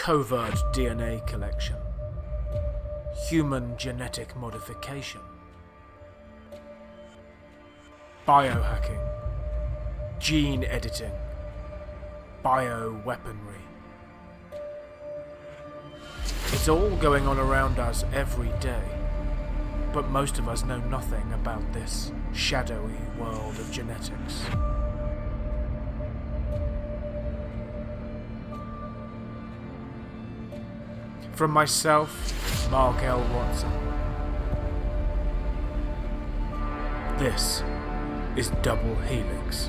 covert DNA collection, human genetic modification, biohacking, gene editing, bioweaponry. It's all going on around us every day, but most of us know nothing about this shadowy world of genetics. From myself, Mark L. Watson, this is Double Helix.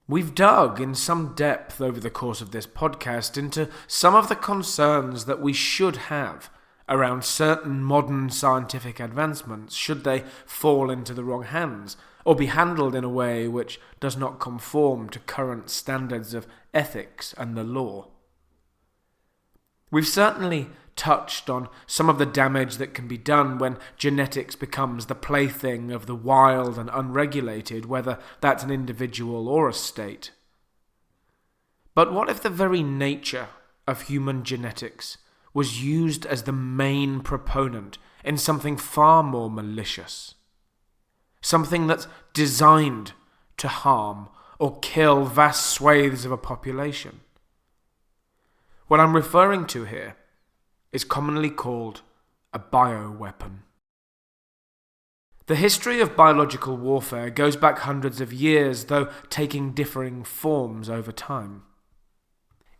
We've dug in some depth over the course of this podcast into some of the concerns that we should have around certain modern scientific advancements should they fall into the wrong hands or be handled in a way which does not conform to current standards of ethics and the law. We've certainly touched on some of the damage that can be done when genetics becomes the plaything of the wild and unregulated, whether that's an individual or a state. But what if the very nature of human genetics was used as the main proponent in something far more malicious? Something that's designed to harm or kill vast swathes of a population? What I'm referring to here is commonly called a bioweapon. The history of biological warfare goes back hundreds of years, though taking differing forms over time.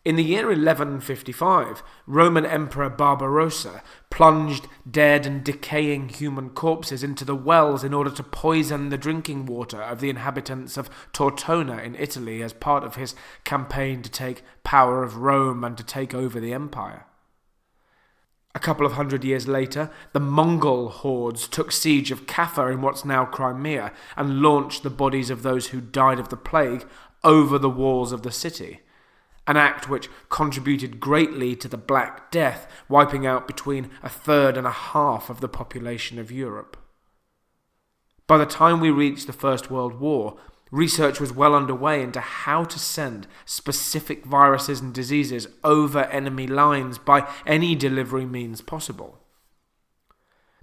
In the year 1155, Roman Emperor Barbarossa plunged dead and decaying human corpses into the wells in order to poison the drinking water of the inhabitants of Tortona in Italy as part of his campaign to take power of Rome and to take over the empire. A couple of hundred years later, the Mongol hordes took siege of Kaffa in what's now Crimea and launched the bodies of those who died of the plague over the walls of the city. An act which contributed greatly to the Black Death, wiping out between a third and a half of the population of Europe. By the time we reached the First World War, research was well underway into how to send specific viruses and diseases over enemy lines by any delivery means possible.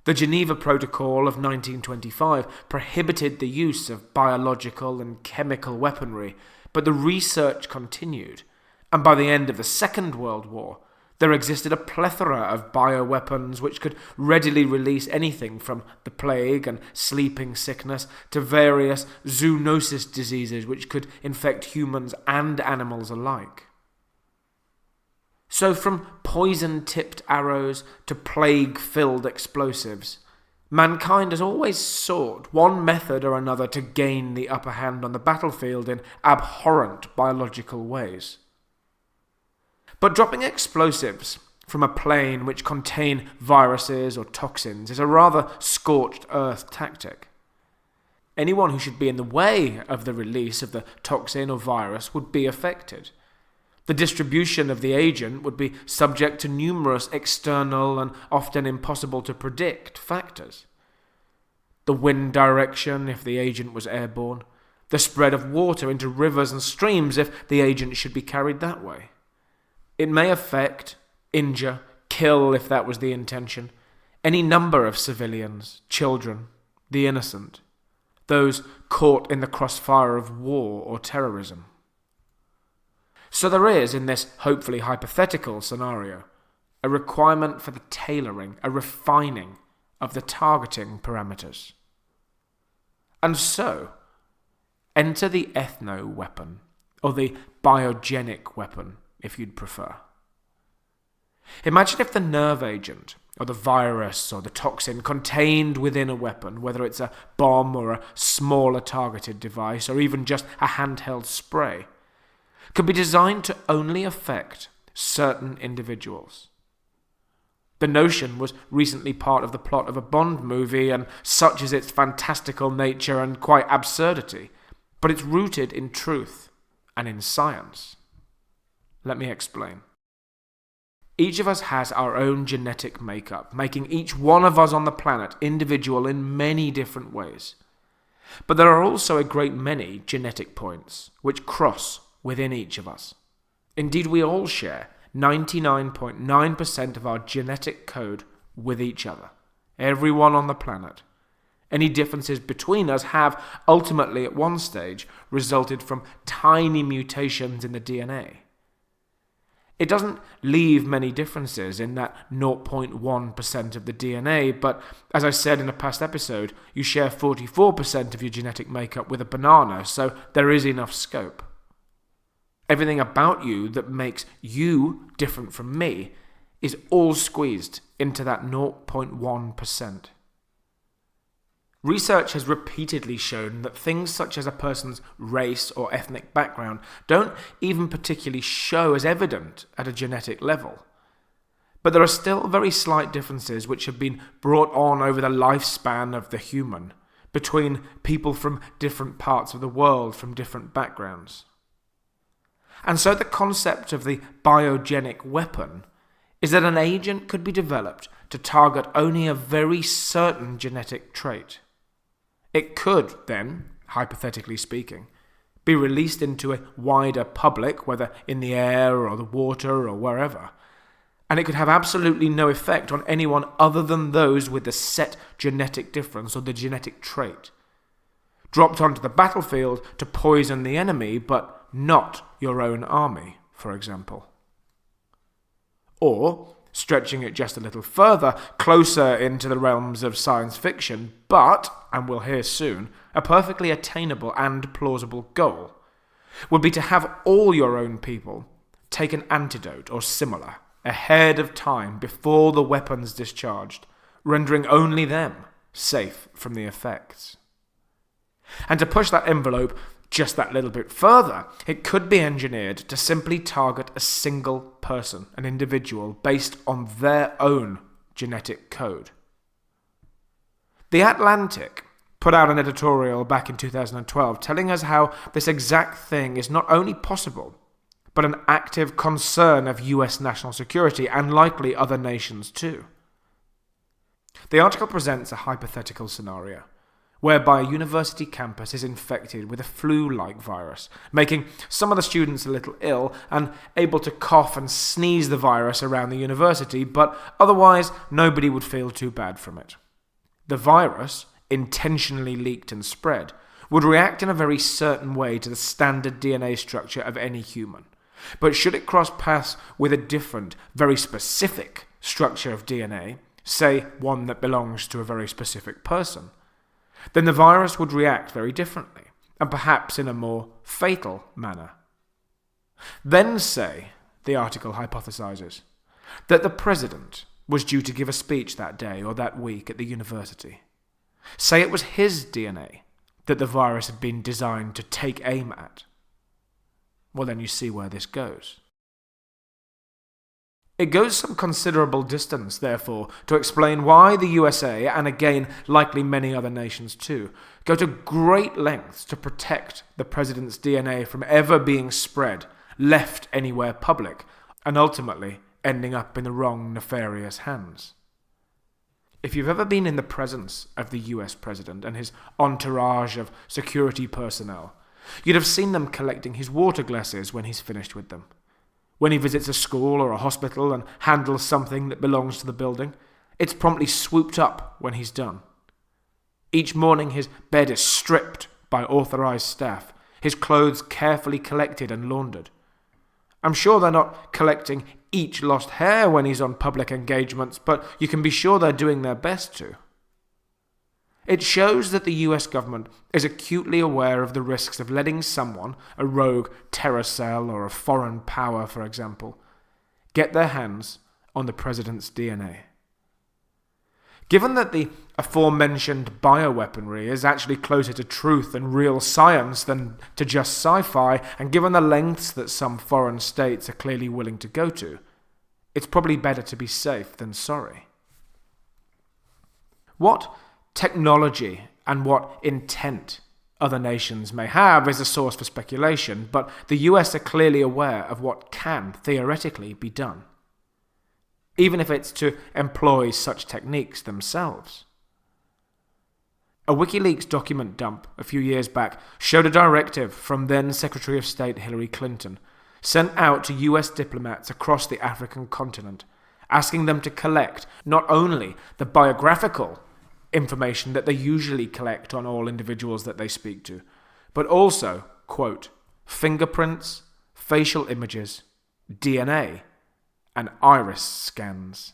The Geneva Protocol of 1925 prohibited the use of biological and chemical weaponry, but the research continued. And by the end of the Second World War, there existed a plethora of bioweapons which could readily release anything from the plague and sleeping sickness to various zoonosis diseases which could infect humans and animals alike. So from poison-tipped arrows to plague-filled explosives, mankind has always sought one method or another to gain the upper hand on the battlefield in abhorrent biological ways. But dropping explosives from a plane which contain viruses or toxins is a rather scorched earth tactic. Anyone who should be in the way of the release of the toxin or virus would be affected. The distribution of the agent would be subject to numerous external and often impossible to predict factors. The wind direction if the agent was airborne, the spread of water into rivers and streams if the agent should be carried that way. It may affect, injure, kill if that was the intention, any number of civilians, children, the innocent, those caught in the crossfire of war or terrorism. So there is, in this hopefully hypothetical scenario, a requirement for the tailoring, a refining of the targeting parameters. And so, enter the ethno-weapon, or the biogenic weapon, if you'd prefer. Imagine if the nerve agent, or the virus, or the toxin contained within a weapon, whether it's a bomb or a smaller targeted device, or even just a handheld spray, could be designed to only affect certain individuals. The notion was recently part of the plot of a Bond movie, and such is its fantastical nature and quite absurdity, but it's rooted in truth and in science. Let me explain. Each of us has our own genetic makeup, making each one of us on the planet individual in many different ways. But there are also a great many genetic points which cross within each of us. Indeed, we all share 99.9% of our genetic code with each other, everyone on the planet. Any differences between us have, ultimately at one stage, resulted from tiny mutations in the DNA. It doesn't leave many differences in that 0.1% of the DNA, but as I said in a past episode, you share 44% of your genetic makeup with a banana, so there is enough scope. Everything about you that makes you different from me is all squeezed into that 0.1%. Research has repeatedly shown that things such as a person's race or ethnic background don't even particularly show as evident at a genetic level. But there are still very slight differences which have been brought on over the lifespan of the human, between people from different parts of the world, from different backgrounds. And so the concept of the biogenic weapon is that an agent could be developed to target only a very certain genetic trait. It could then, hypothetically speaking, be released into a wider public, whether in the air or the water or wherever, and it could have absolutely no effect on anyone other than those with the set genetic difference or the genetic trait. Dropped onto the battlefield to poison the enemy, but not your own army, for example. Or, stretching it just a little further, closer into the realms of science fiction, but, and we'll hear soon, a perfectly attainable and plausible goal, would be to have all your own people take an antidote or similar ahead of time before the weapon's discharged, rendering only them safe from the effects. And to push that envelope just that little bit further, it could be engineered to simply target a single person, an individual, based on their own genetic code. The Atlantic put out an editorial back in 2012 telling us how this exact thing is not only possible, but an active concern of US national security and likely other nations too. The article presents a hypothetical scenario whereby a university campus is infected with a flu-like virus, making some of the students a little ill and able to cough and sneeze the virus around the university, but otherwise nobody would feel too bad from it. The virus, intentionally leaked and spread, would react in a very certain way to the standard DNA structure of any human. But should it cross paths with a different, very specific structure of DNA, say one that belongs to a very specific person, then the virus would react very differently, and perhaps in a more fatal manner. Then say, the article hypothesizes, that the president was due to give a speech that day or that week at the university. Say it was his DNA that the virus had been designed to take aim at. Well, then you see where this goes. It goes some considerable distance, therefore, to explain why the USA, and again likely many other nations too, go to great lengths to protect the president's DNA from ever being spread, left anywhere public, and ultimately ending up in the wrong nefarious hands. If you've ever been in the presence of the US president and his entourage of security personnel, you'd have seen them collecting his water glasses when he's finished with them. When he visits a school or a hospital and handles something that belongs to the building, it's promptly swooped up when he's done. Each morning his bed is stripped by authorized staff, his clothes carefully collected and laundered. I'm sure they're not collecting each lost hair when he's on public engagements, but you can be sure they're doing their best to. It shows that the US government is acutely aware of the risks of letting someone, a rogue terror cell or a foreign power, for example, get their hands on the president's DNA. Given that the aforementioned bioweaponry is actually closer to truth and real science than to just sci-fi, and given the lengths that some foreign states are clearly willing to go to, it's probably better to be safe than sorry. What technology and what intent other nations may have is a source for speculation, but the US are clearly aware of what can theoretically be done. even if it's to employ such techniques themselves. A WikiLeaks document dump a few years back showed a directive from then Secretary of State Hillary Clinton sent out to US diplomats across the African continent, asking them to collect not only the biographical information that they usually collect on all individuals that they speak to, but also, quote, fingerprints, facial images, DNA, and iris scans.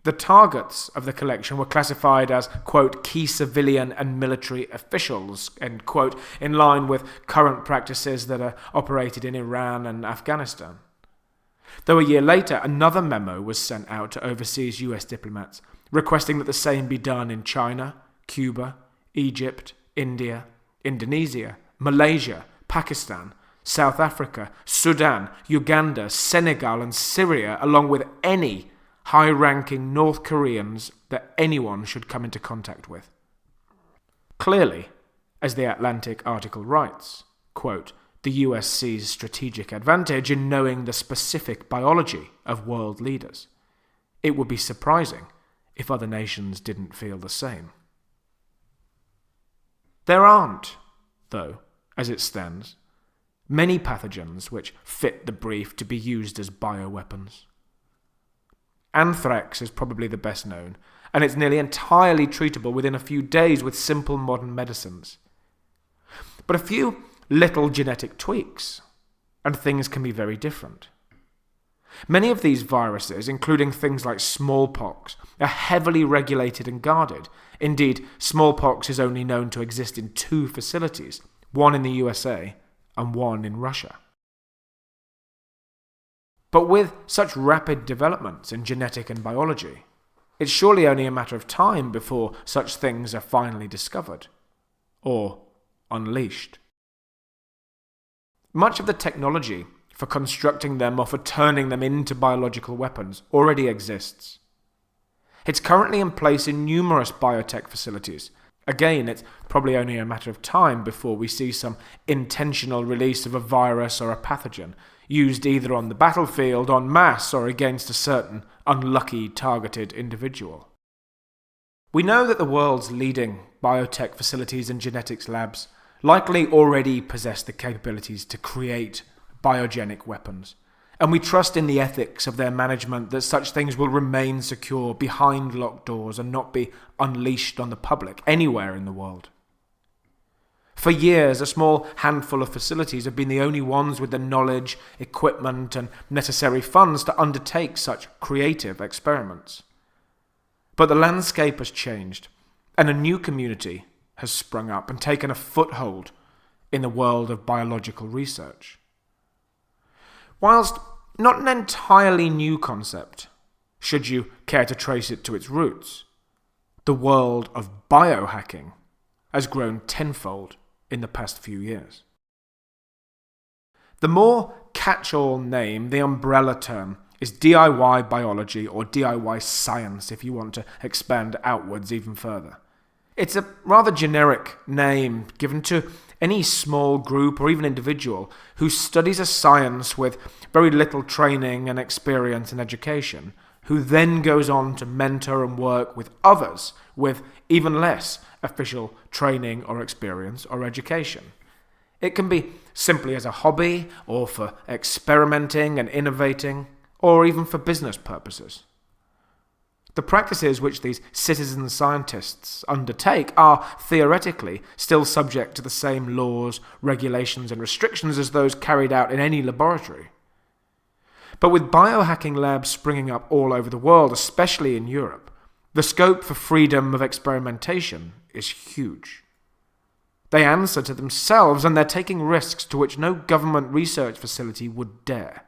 The targets of the collection were classified as, quote, key civilian and military officials, end quote, in line with current practices that are operated in Iran and Afghanistan. Though a year later, another memo was sent out to overseas US diplomats, requesting that the same be done in China, Cuba, Egypt, India, Indonesia, Malaysia, Pakistan, South Africa, Sudan, Uganda, Senegal, and Syria, along with any high-ranking North Koreans that anyone should come into contact with. Clearly, as the Atlantic article writes, quote, the US sees strategic advantage in knowing the specific biology of world leaders. It would be surprising if other nations didn't feel the same. There aren't, though, as it stands, many pathogens which fit the brief to be used as bioweapons. Anthrax is probably the best known, and it's nearly entirely treatable within a few days with simple modern medicines. But a few little genetic tweaks, and things can be very different. Many of these viruses, including things like smallpox, are heavily regulated and guarded. Indeed, smallpox is only known to exist in 2 facilities, one in the USA and one in Russia. But with such rapid developments in genetic and biology, it's surely only a matter of time before such things are finally discovered, or unleashed. Much of the technology for constructing them or for turning them into biological weapons already exists. It's currently in place in numerous biotech facilities. Again, it's probably only a matter of time before we see some intentional release of a virus or a pathogen, used either on the battlefield en masse or against a certain unlucky targeted individual. We know that the world's leading biotech facilities and genetics labs likely already possess the capabilities to create biogenic weapons, and we trust in the ethics of their management that such things will remain secure behind locked doors and not be unleashed on the public anywhere in the world. For years, a small handful of facilities have been the only ones with the knowledge, equipment, and necessary funds to undertake such creative experiments. But the landscape has changed, and a new community has sprung up and taken a foothold in the world of biological research. Whilst not an entirely new concept, should you care to trace it to its roots, the world of biohacking has grown tenfold in the past few years. The more catch-all name, the umbrella term, is DIY biology or DIY science if you want to expand outwards even further. It's a rather generic name given to any small group or even individual who studies a science with very little training and experience and education, who then goes on to mentor and work with others with even less official training or experience or education. It can be simply as a hobby, or for experimenting and innovating, or even for business purposes. The practices which these citizen scientists undertake are, theoretically, still subject to the same laws, regulations, and restrictions as those carried out in any laboratory. But with biohacking labs springing up all over the world, especially in Europe, the scope for freedom of experimentation is huge. They answer to themselves, and they're taking risks to which no government research facility would dare.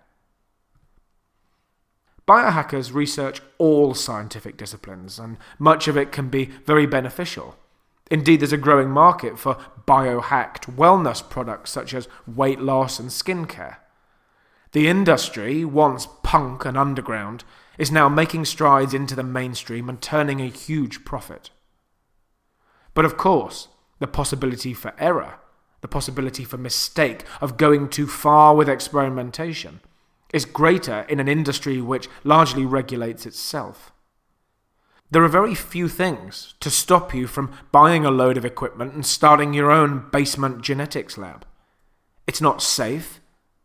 Biohackers research all scientific disciplines, and much of it can be very beneficial. Indeed, there's a growing market for biohacked wellness products such as weight loss and skincare. The industry, once punk and underground, is now making strides into the mainstream and turning a huge profit. But of course, the possibility for error, the possibility for mistake, of going too far with experimentation, is greater in an industry which largely regulates itself. There are very few things to stop you from buying a load of equipment and starting your own basement genetics lab. It's not safe,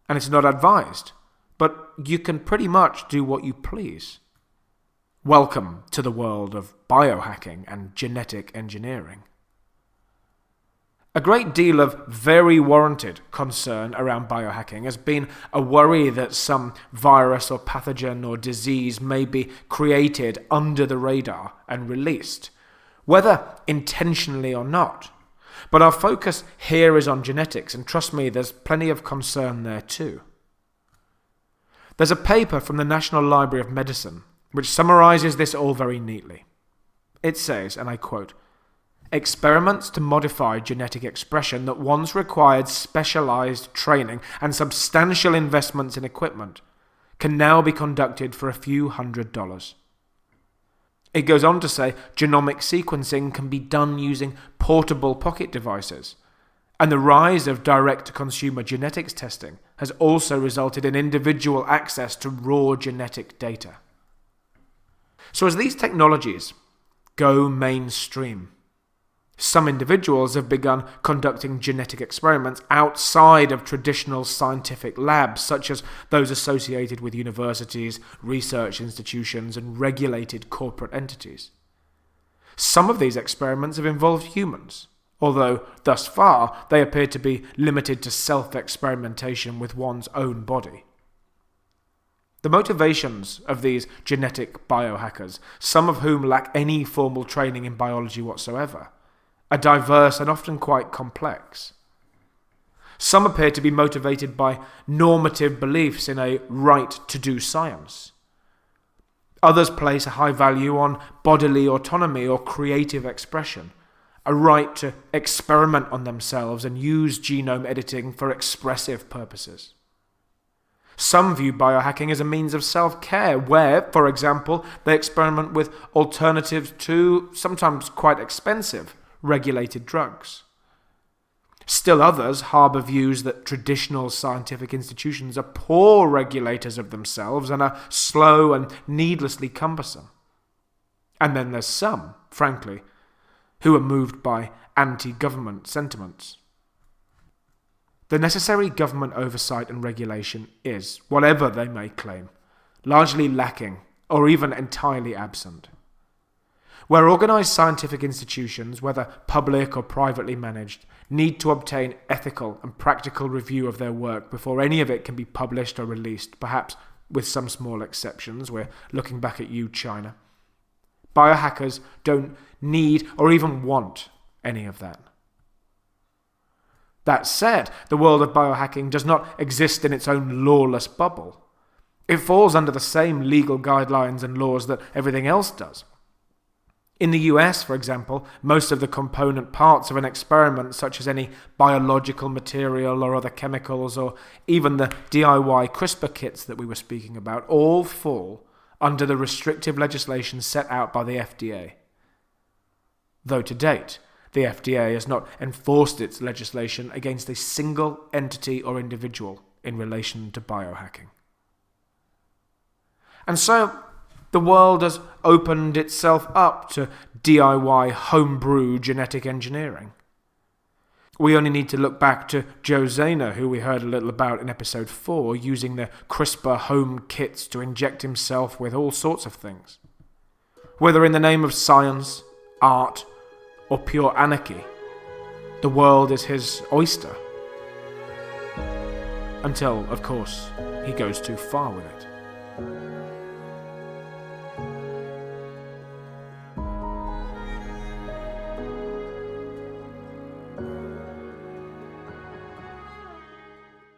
and it's not advised, but you can pretty much do what you please. Welcome to the world of biohacking and genetic engineering. A great deal of very warranted concern around biohacking has been a worry that some virus or pathogen or disease may be created under the radar and released, whether intentionally or not. But our focus here is on genetics, and trust me, there's plenty of concern there too. There's a paper from the National Library of Medicine which summarizes this all very neatly. It says, and I quote, "Experiments to modify genetic expression that once required specialized training and substantial investments in equipment can now be conducted for a few $100s. It goes on to say genomic sequencing can be done using portable pocket devices, and the rise of direct-to-consumer genetics testing has also resulted in individual access to raw genetic data." So as these technologies go mainstream, some individuals have begun conducting genetic experiments outside of traditional scientific labs, such as those associated with universities, research institutions, and regulated corporate entities. Some of these experiments have involved humans, although thus far they appear to be limited to self-experimentation with one's own body. The motivations of these genetic biohackers, some of whom lack any formal training in biology whatsoever, are diverse and often quite complex. Some appear to be motivated by normative beliefs in a right to do science. Others place a high value on bodily autonomy or creative expression, a right to experiment on themselves and use genome editing for expressive purposes. Some view biohacking as a means of self-care, where, for example, they experiment with alternatives to sometimes quite expensive regulated drugs. Still others harbour views that traditional scientific institutions are poor regulators of themselves and are slow and needlessly cumbersome. And then there's some, frankly, who are moved by anti-government sentiments. The necessary government oversight and regulation is, whatever they may claim, largely lacking or even entirely absent. Where organised scientific institutions, whether public or privately managed, need to obtain ethical and practical review of their work before any of it can be published or released, perhaps with some small exceptions. We're looking back at you, China. Biohackers don't need or even want any of that. That said, the world of biohacking does not exist in its own lawless bubble. It falls under the same legal guidelines and laws that everything else does. In the US, for example, most of the component parts of an experiment, such as any biological material or other chemicals, or even the DIY CRISPR kits that we were speaking about, all fall under the restrictive legislation set out by the FDA. Though to date, the FDA has not enforced its legislation against a single entity or individual in relation to biohacking. And so, the world has opened itself up to DIY homebrew genetic engineering. We only need to look back to Joe Zahner, who we heard a little about in episode 4, using the CRISPR home kits to inject himself with all sorts of things. Whether in the name of science, art, or pure anarchy, the world is his oyster. Until, of course, he goes too far with it.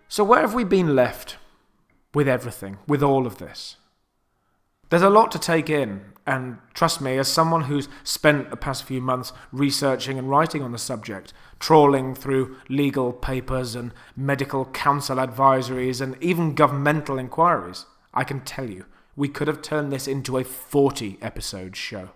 So where have we been left with everything, with all of this? There's a lot to take in, and trust me, as someone who's spent the past few months researching and writing on the subject, trawling through legal papers and medical council advisories and even governmental inquiries, I can tell you, we could have turned this into a 40-episode show.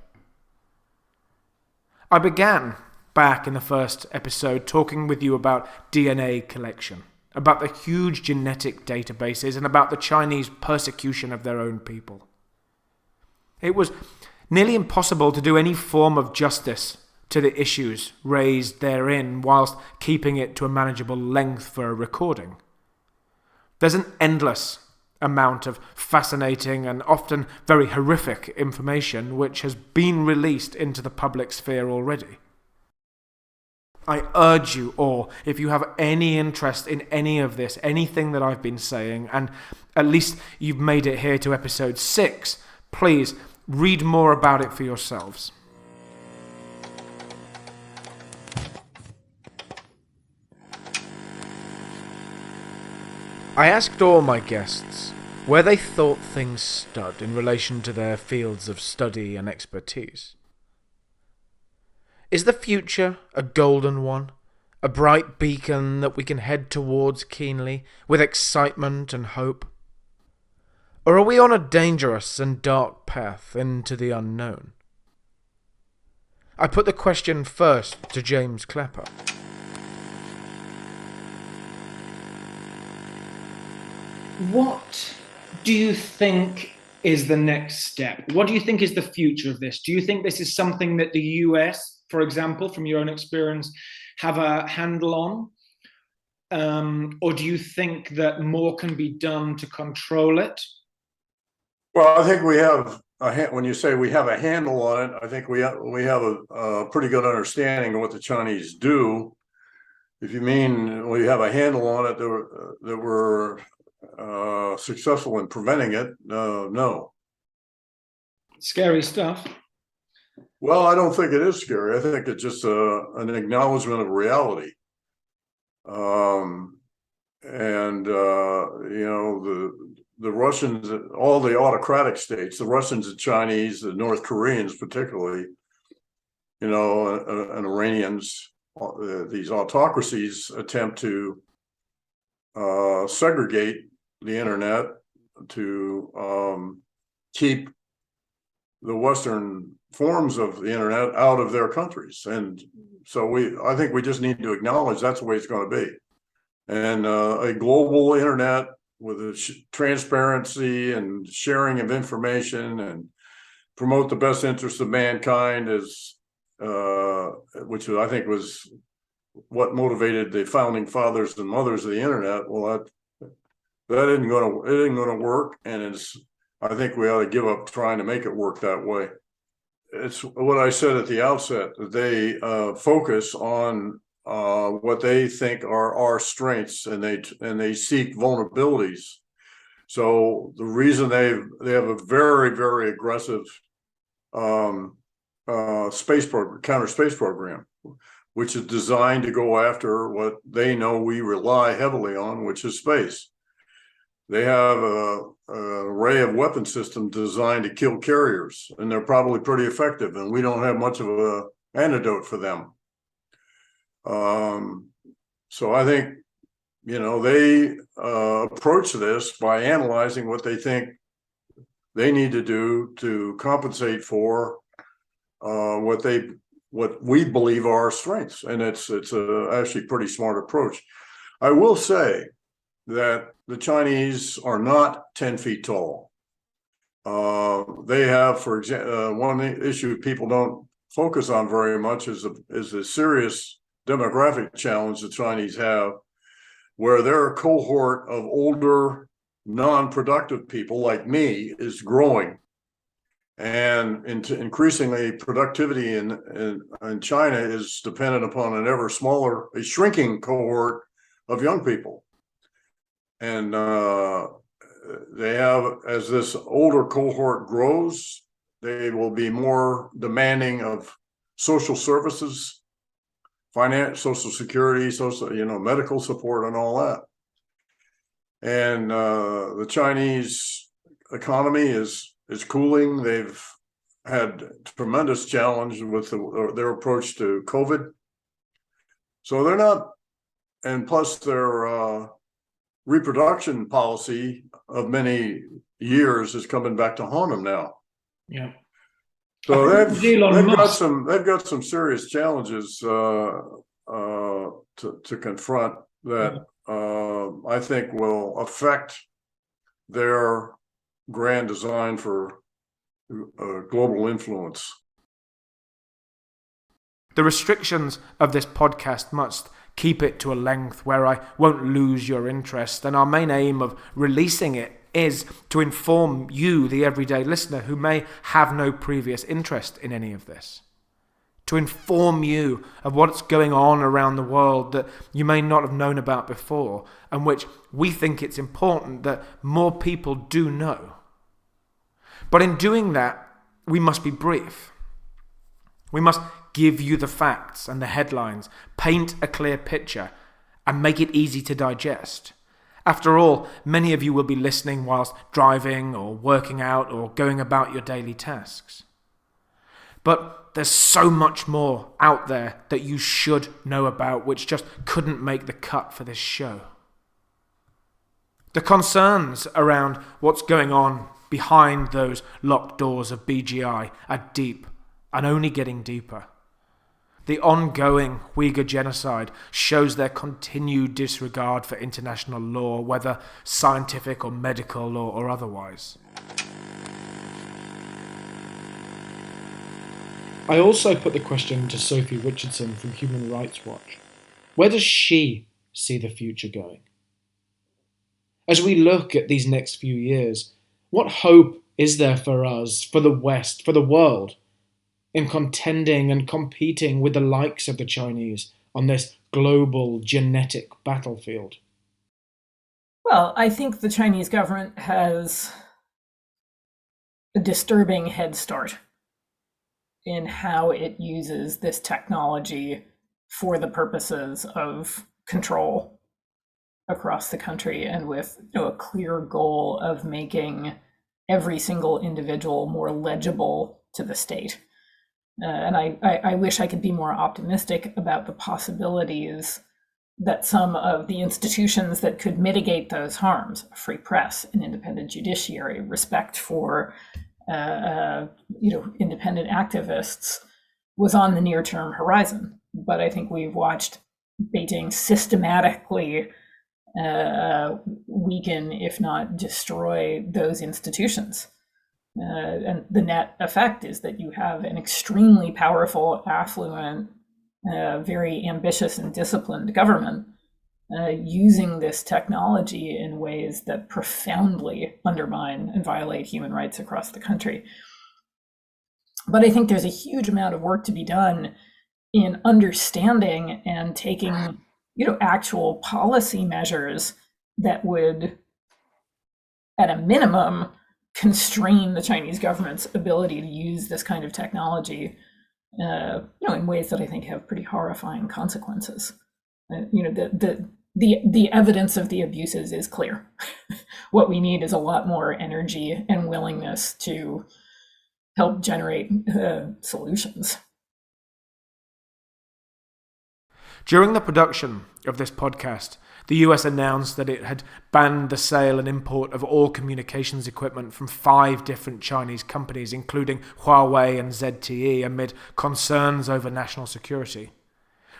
I began back in the first episode talking with you about DNA collection about the huge genetic databases, and about the Chinese persecution of their own people. It was nearly impossible to do any form of justice to the issues raised therein whilst keeping it to a manageable length for a recording. There's an endless amount of fascinating and often very horrific information which has been released into the public sphere already. I urge you all, if you have any interest in any of this, anything that I've been saying, and at least you've made it here to episode 6, please read more about it for yourselves. I asked all my guests where they thought things stood in relation to their fields of study and expertise. Is the future a golden one, a bright beacon that we can head towards keenly, with excitement and hope? Or are we on a dangerous and dark path into the unknown? I put the question first to James Clapper. What do you think is the next step? What do you think is the future of this? Do you think this is something that the US, for example, from your own experience, have a handle on? Or do you think that more can be done to control it? Well, I think we have when you say we have a handle on it, I think we have a pretty good understanding of what the Chinese do. If you mean we have a handle on it, that we're successful in preventing it, no. Scary stuff. Well, I don't think it is scary. I think it's just an acknowledgement of reality. The Russians, all the autocratic states, the Russians, the Chinese, the North Koreans particularly, and Iranians, these autocracies attempt to segregate the internet to keep the Western forms of the internet out of their countries. And so I think we just need to acknowledge that's the way it's going to be. And a global internet with a transparency and sharing of information and promote the best interests of mankind is, which I think was what motivated the founding fathers and mothers of the internet. Well, that isn't going to work, and I think we ought to give up trying to make it work that way. It's what I said at the outset, that they focus on what they think are our strengths, and they seek vulnerabilities. So the reason they have a very, very aggressive counter space program, which is designed to go after what they know we rely heavily on, which is space. They have an array of weapon systems designed to kill carriers, and they're probably pretty effective, and we don't have much of an antidote for them. So I think, they approach this by analyzing what they think they need to do to compensate for what we believe are our strengths, and it's actually a pretty smart approach. I will say that the Chinese are not 10 feet tall. They have, for example, one issue people don't focus on very much is a serious demographic challenge the Chinese have, where their cohort of older, non-productive people like me is growing. And increasingly, productivity in China is dependent upon a shrinking cohort of young people. And they have, as this older cohort grows, they will be more demanding of social services, finance, social security, medical support, and all that. And the Chinese economy is cooling. They've had tremendous challenge with their approach to COVID. So they're not, and plus their reproduction policy of many years is coming back to haunt them now. Yeah. So they've got some serious challenges to confront that I think will affect their grand design for global influence. The restrictions of this podcast must keep it to a length where I won't lose your interest, and our main aim of releasing it is to inform you, the everyday listener, who may have no previous interest in any of this. To inform you of what's going on around the world that you may not have known about before, and which we think it's important that more people do know. But in doing that, we must be brief. We must give you the facts and the headlines, paint a clear picture, and make it easy to digest. After all, many of you will be listening whilst driving or working out or going about your daily tasks. But there's so much more out there that you should know about which just couldn't make the cut for this show. The concerns around what's going on behind those locked doors of BGI are deep and only getting deeper. The ongoing Uyghur genocide shows their continued disregard for international law, whether scientific or medical or otherwise. I also put the question to Sophie Richardson from Human Rights Watch. Where does she see the future going? As we look at these next few years, what hope is there for us, for the West, for the world, in contending and competing with the likes of the Chinese on this global genetic battlefield? Well, I think the Chinese government has a disturbing head start in how it uses this technology for the purposes of control across the country, and with a clear goal of making every single individual more legible to the state. And I wish I could be more optimistic about the possibilities that some of the institutions that could mitigate those harms, a free press, an independent judiciary, respect for independent activists, was on the near-term horizon. But I think we've watched Beijing systematically weaken, if not destroy, those institutions. And the net effect is that you have an extremely powerful, affluent, very ambitious and disciplined government using this technology in ways that profoundly undermine and violate human rights across the country. But I think there's a huge amount of work to be done in understanding and taking, actual policy measures that would, at a minimum, constrain the Chinese government's ability to use this kind of technology, in ways that I think have pretty horrifying consequences. The evidence of the abuses is clear. What we need is a lot more energy and willingness to help generate solutions. During the production of this podcast, the US announced that it had banned the sale and import of all communications equipment from 5 different Chinese companies, including Huawei and ZTE, amid concerns over national security.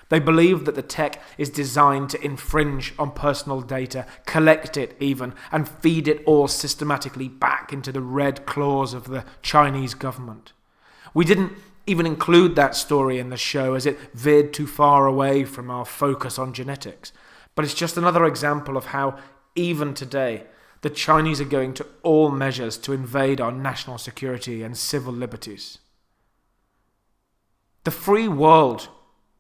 They believe that the tech is designed to infringe on personal data, collect it even, and feed it all systematically back into the red claws of the Chinese government. We didn't even include that story in the show as it veered too far away from our focus on genetics. But it's just another example of how, even today, the Chinese are going to all measures to invade our national security and civil liberties. The free world,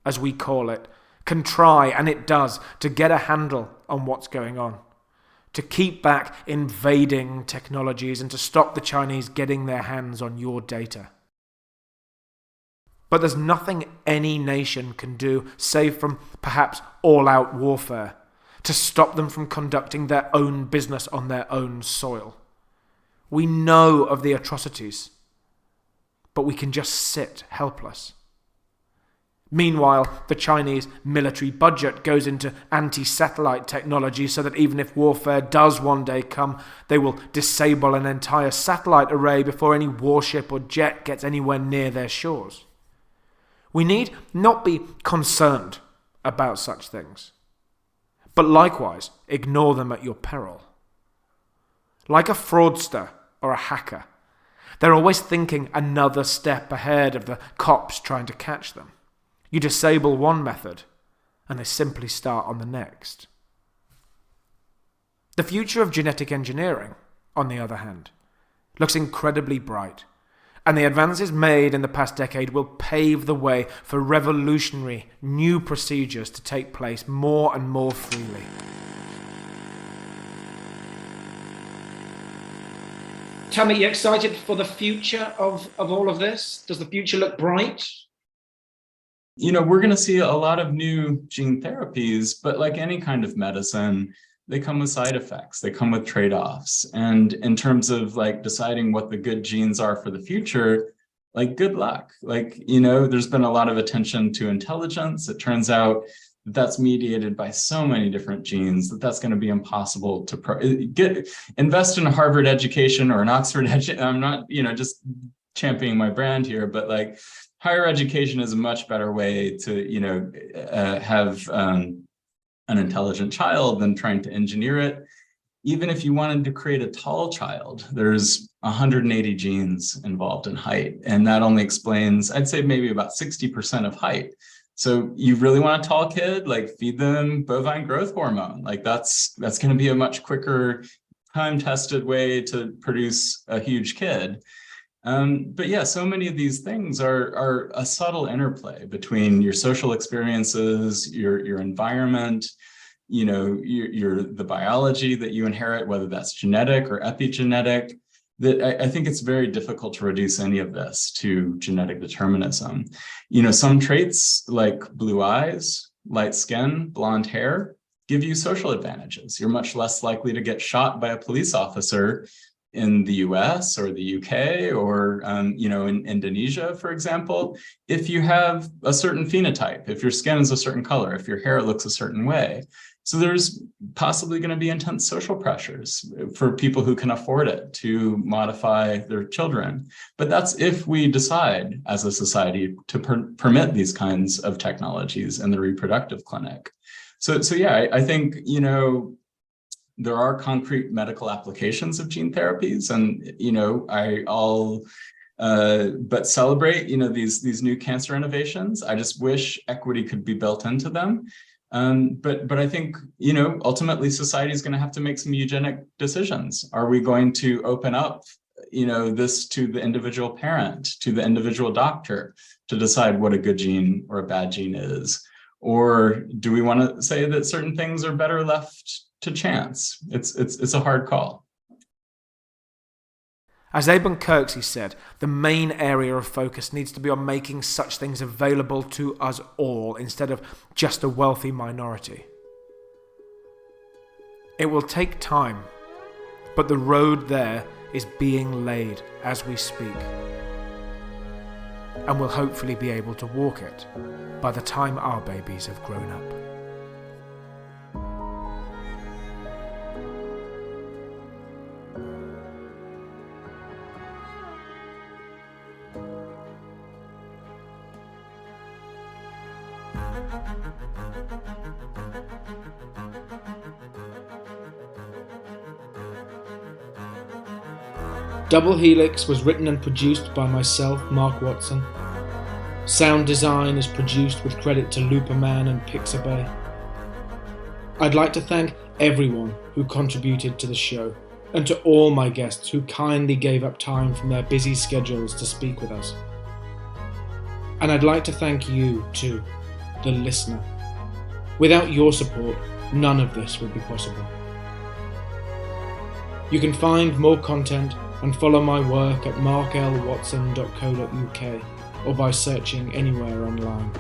as we call it, can try, and it does, to get a handle on what's going on, to keep back invading technologies and to stop the Chinese getting their hands on your data. But there's nothing any nation can do, save from perhaps all-out warfare, to stop them from conducting their own business on their own soil. We know of the atrocities, but we can just sit helpless. Meanwhile, the Chinese military budget goes into anti-satellite technology so that even if warfare does one day come, they will disable an entire satellite array before any warship or jet gets anywhere near their shores. We need not be concerned about such things, but likewise ignore them at your peril. Like a fraudster or a hacker, they're always thinking another step ahead of the cops trying to catch them. You disable one method, and they simply start on the next. The future of genetic engineering, on the other hand, looks incredibly bright, and the advances made in the past decade will pave the way for revolutionary new procedures to take place more and more freely. Tammy, you excited for the future of all of this? Does the future look bright? We're going to see a lot of new gene therapies, but like any kind of medicine, they come with side effects, they come with trade-offs. And in terms of like deciding what the good genes are for the future, like good luck. There's been a lot of attention to intelligence. It turns out that that's mediated by so many different genes that's going to be impossible to invest in a Harvard education or an Oxford education. I'm not, just championing my brand here, but like higher education is a much better way to, have an intelligent child than trying to engineer it. Even if you wanted to create a tall child, there's 180 genes involved in height. And that only explains, I'd say maybe about 60% of height. So you really want a tall kid, like feed them bovine growth hormone. Like that's going to be a much quicker, time-tested way to produce a huge kid. But yeah, so many of these things are a subtle interplay between your social experiences, your environment, the biology that you inherit, whether that's genetic or epigenetic. That I think it's very difficult to reduce any of this to genetic determinism. Some traits like blue eyes, light skin, blonde hair give you social advantages. You're much less likely to get shot by a police officer in the US or the UK or, in Indonesia, for example, if you have a certain phenotype, if your skin is a certain color, if your hair looks a certain way. So there's possibly going to be intense social pressures for people who can afford it to modify their children. But that's if we decide as a society to permit these kinds of technologies in the reproductive clinic. So yeah, I think, there are concrete medical applications of gene therapies, and I'll but celebrate these new cancer innovations. I just wish equity could be built into them. But I think ultimately society is going to have to make some eugenic decisions. Are we going to open up this to the individual parent, to the individual doctor, to decide what a good gene or a bad gene is? Or do we want to say that certain things are better left to chance? It's a hard call. As Eben Kirksey said, the main area of focus needs to be on making such things available to us all instead of just a wealthy minority. It will take time, but the road there is being laid as we speak, and we'll hopefully be able to walk it by the time our babies have grown up. Double Helix was written and produced by myself, Mark Watson. Sound design is produced with credit to Looperman and Pixabay. I'd like to thank everyone who contributed to the show, and to all my guests who kindly gave up time from their busy schedules to speak with us. And I'd like to thank you too, the listener. Without your support, none of this would be possible. You can find more content and follow my work at marklwatson.co.uk or by searching anywhere online.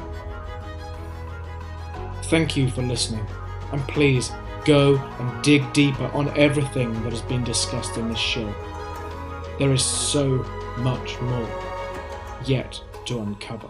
Thank you for listening, and please go and dig deeper on everything that has been discussed in this show. There is so much more yet to uncover.